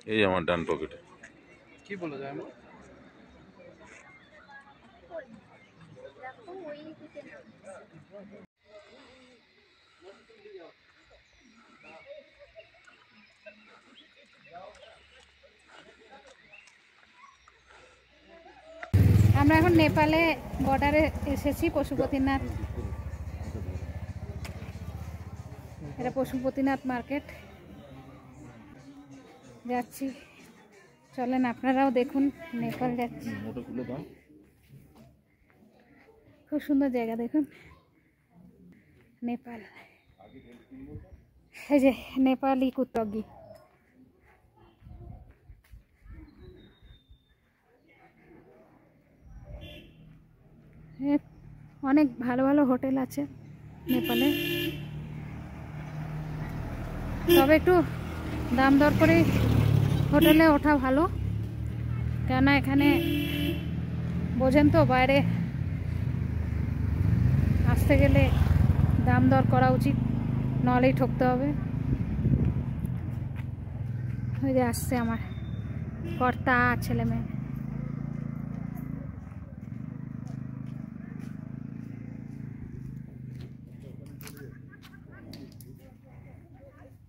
এই আমার ডান পকেটে কি বলা যায় আমার আমরা এখন নেপালে বর্ডারে এসেছি পশুপতিনাথ। এটা পশুপতিনাথ মার্কেট যাচ্ছি, চলেন আপনারাও দেখুন। নেপাল যাচ্ছি, খুব সুন্দর জায়গা দেখুন নেপাল। এই যে নেপালি কুত্তগি, অনেক ভালো ভালো হোটেল আছে নেপালে, তবে একটু দাম দর করে হোটেলে ওঠা ভালো, কেননা এখানে বোঝেন তো বাইরে আসতে গেলে দাম দর করা উচিত, নাহলেই ঠকতে হবে। ওই যে আসছে আমার কর্তা ছেলে মেয়ে।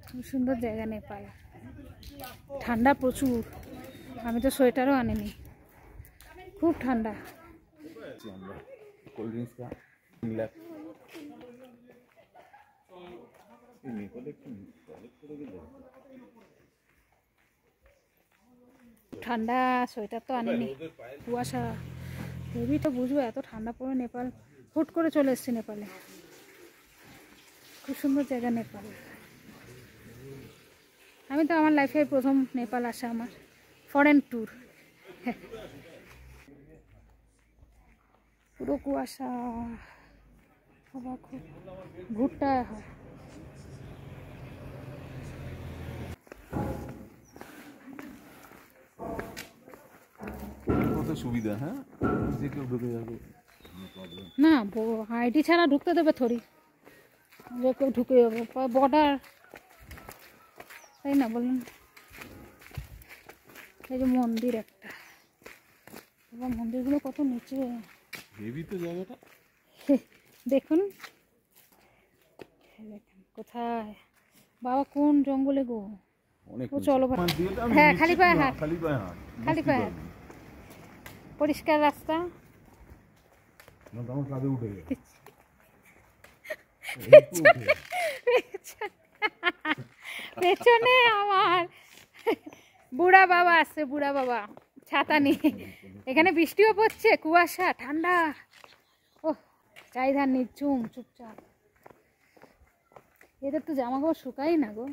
খুব সুন্দর জায়গা নেপাল, ঠান্ডা প্রচুর, আমি তো সোয়েটারও আনিনি, খুব ঠান্ডা। ঠান্ডা, সোয়েটার তো আনিনি, কুয়াশা হেভি, তো বুঝবো এত ঠান্ডা পড়ে নেপাল। হুট করে চলে এসেছি নেপালে, খুব সুন্দর জায়গা নেপাল। আমি তো আমার লাইফে প্রথম নেপাল আসা, আমার ফরেন ট্যুর। পুরো কুয়াশা, হাওয়া খুব, ভুট্টা হয়। কত সুবিধা, হ্যাঁ, যে কেউ ঢুকে যাবে, না আইডি ছাড়া ঢুকতে দেবে থরি, যে কেউ ঢুকে যাবে, বর্ডার, তাই না বলুন। এই যে মন্দির একটা, এবার মন্দিরগুলো কত নিচে, হেভি তো জায়গাটা। দেখুন কোথায়, বাবা কোন জঙ্গলে গো, ও চলো হ্যাঁ, খালি পায়ে হাঁট, খালি পায়ে হাঁট, পরিষ্কার রাস্তা। পেছনে আমার বুড়া বাবা আসছে, বুড়া বাবা ছাতা নিয়ে, এখানে বৃষ্টিও পড়ছে, কুয়াশা, ঠান্ডা, ও চারিধার নিঝুম চুপচাপ। এদের তো জামা কাপড় শুকাই না গো,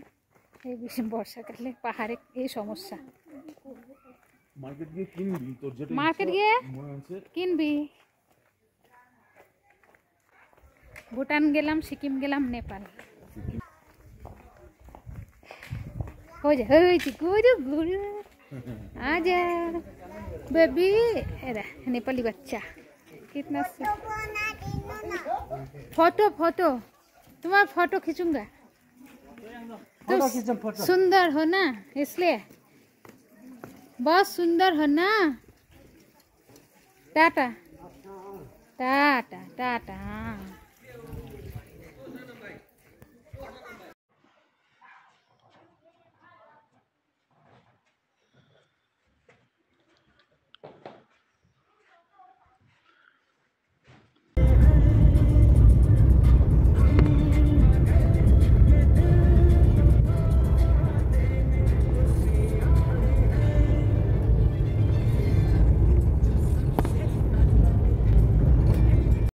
এই বর্ষাকালে পাহাড়ে এই সমস্যা। মার্কেট গিয়ে কিনবি, ভুটান গেলাম, সিকিম গেলাম, নেপাল। आजा बेबी, नेपाली बच्चा कितना फोटो फोटो तुम्हारा फोटो खींचूंगा, तो सुंदर हो ना, इसलिए बहुत सुंदर हो ना। टाटा टाटा टाटा।